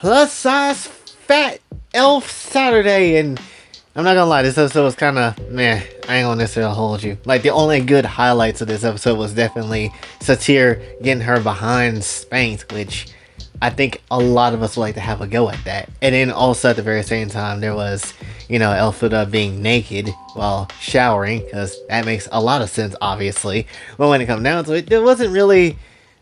plus size fat elf Saturday, and I'm not gonna lie, this episode was kind of meh. I ain't gonna necessarily hold you. Like, the only good highlights of this episode was definitely Satir getting her behind spanked, which I think a lot of us would like to have a go at that. And then also at the very same time, there was, Elfuda being naked while showering, because that makes a lot of sense, obviously. But when it comes down to it, there wasn't really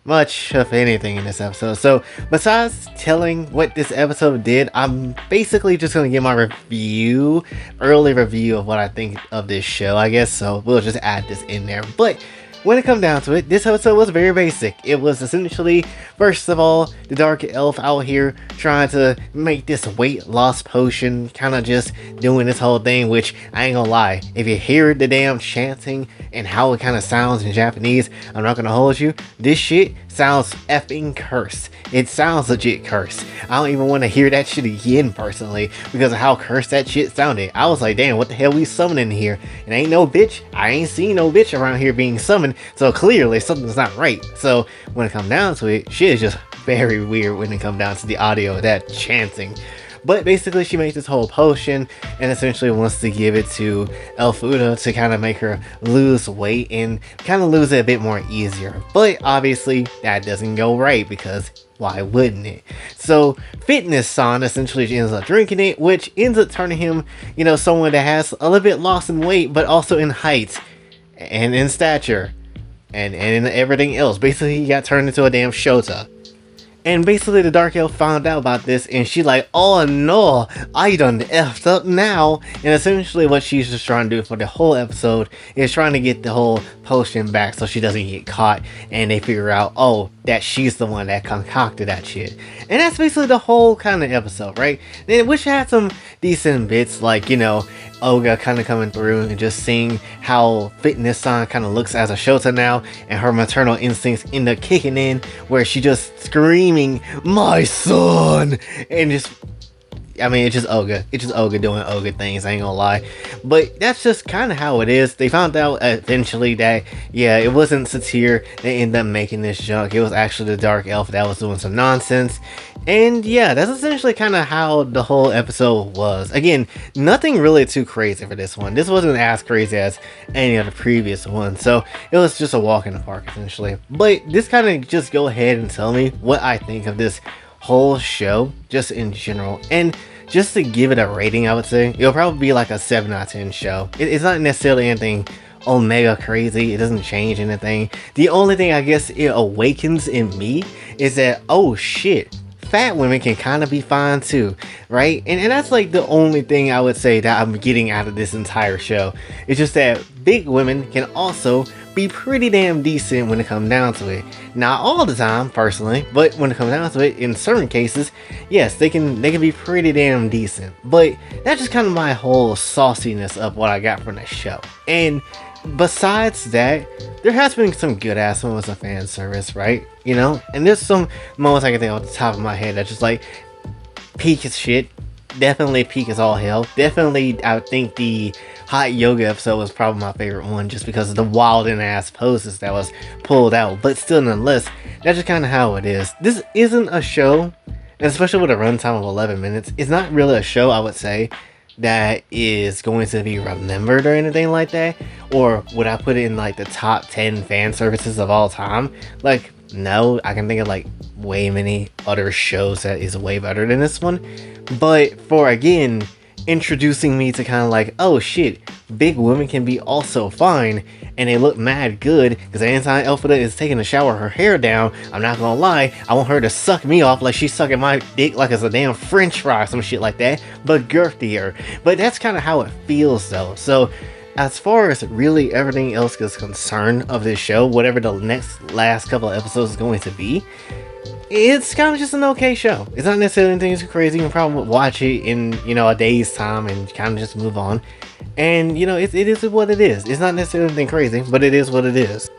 much of anything in this episode. So besides telling what this episode did, I'm basically just gonna give my early review of what I think of this show, I guess. So we'll just add this in there. But when it comes down to it, this episode was very basic. It was essentially, first of all, the Dark Elf out here trying to make this weight loss potion, kind of just doing this whole thing, which I ain't gonna lie, if you hear the damn chanting and how it kind of sounds in Japanese, I'm not gonna hold you, this shit sounds effing cursed. It sounds legit cursed. I don't even want to hear that shit again personally, because of how cursed that shit sounded. I was like, damn, what the hell we summoning here? It ain't no bitch. I ain't seen no bitch around here being summoned, so clearly something's not right. So when it comes down to it, shit is just very weird when it comes down to the audio of that chanting. But basically, she makes this whole potion and essentially wants to give it to Elfuda to kind of make her lose weight and kind of lose it a bit more easier. But obviously, that doesn't go right, because why wouldn't it? So Fitness-san essentially ends up drinking it, which ends up turning him, someone that has a little bit lost in weight, but also in height and in stature and in everything else. Basically, he got turned into a damn Shota. And basically the Dark Elf found out about this, and she like, oh no, I done effed up now. And essentially what she's just trying to do for the whole episode is trying to get the whole potion back so she doesn't get caught, and they figure out, oh, that she's the one that concocted that shit. And that's basically the whole kind of episode, right? And which had some decent bits, like, Olga kind of coming through and just seeing how Fitness-san kind of looks as a Shota now, and her maternal instincts end up kicking in, where she just screaming, my son, and just, I mean, it's just Olga. It's just Olga doing Olga things, I ain't gonna lie. But that's just kind of how it is. They found out eventually that, yeah, it wasn't Satir that ended up making this junk. It was actually the Dark Elf that was doing some nonsense. And yeah, that's essentially kind of how the whole episode was. Again, nothing really too crazy for this one. This wasn't as crazy as any of the previous ones. So it was just a walk in the park, essentially. But this kind of just go ahead and tell me what I think of this whole show, just in general. And just to give it a rating, I would say it'll probably be like a 7 out of 10 show. It's not necessarily anything omega crazy. It doesn't change anything. The only thing I guess it awakens in me is that, oh shit, fat women can kind of be fine too, right? And that's like the only thing I would say that I'm getting out of this entire show. It's just that big women can also be pretty damn decent when it comes down to it. Not all the time, personally, but when it comes down to it, in certain cases, yes, they can be pretty damn decent. But that's just kind of my whole sauciness of what I got from the show. And besides that, there has been some good ass moments of fan service, right? And there's some moments I can think off the top of my head that just like peak as shit. Definitely peak as all hell. Definitely, I think the hot yoga episode was probably my favorite one, just because of the wild and ass poses that was pulled out. But still, nonetheless, that's just kind of how it is. This isn't a show, and especially with a runtime of 11 minutes, it's not really a show, I would say, that is going to be remembered or anything like that. Or would I put it in like the top 10 fan services of all time? Like, no, I can think of like way many other shows that is way better than this one. But for, again, introducing me to kind of like, oh shit, big women can be also fine, and they look mad good, because anytime Elfuda is taking a shower, her hair down, I'm not gonna lie, I want her to suck me off like she's sucking my dick like it's a damn french fry or some shit like that, but girthier. But that's kind of how it feels though. So as far as really everything else is concerned of this show, whatever the last couple of episodes is going to be, it's kind of just an okay show. It's not necessarily anything too crazy. You can probably watch it in, a day's time and kind of just move on. And, it is what it is. It's not necessarily anything crazy, but it is what it is.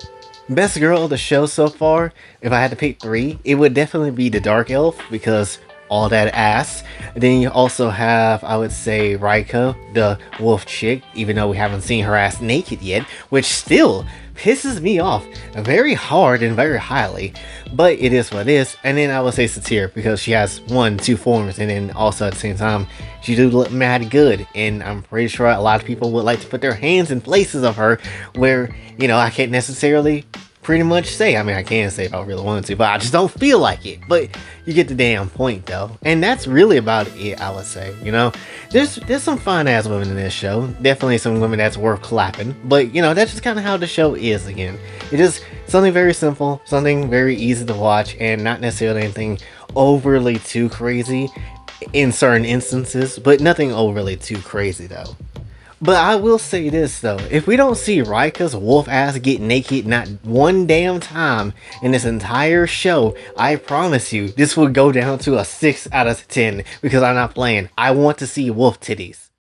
Best girl of the show so far, if I had to pick 3, it would definitely be the Dark Elf, because all that ass. And then you also have, I would say, Raika, the wolf chick, even though we haven't seen her ass naked yet, which still pisses me off very hard and very highly, but it is what it is. And then I would say Satir because she has one, two forms, and then also at the same time, she do look mad good. And I'm pretty sure a lot of people would like to put their hands in places of her where, I can't necessarily pretty much say. I mean, I can say if I really wanted to, but I just don't feel like it. But you get the damn point, though. And that's really about it, I would say. There's some fine ass women in this show. Definitely some women that's worth clapping. But, that's just kind of how the show is again. It is something very simple, something very easy to watch, and not necessarily anything overly too crazy in certain instances, but nothing overly too crazy, though. But I will say this though, if we don't see Rika's wolf ass get naked not one damn time in this entire show, I promise you this will go down to a 6 out of 10 because I'm not playing. I want to see wolf titties.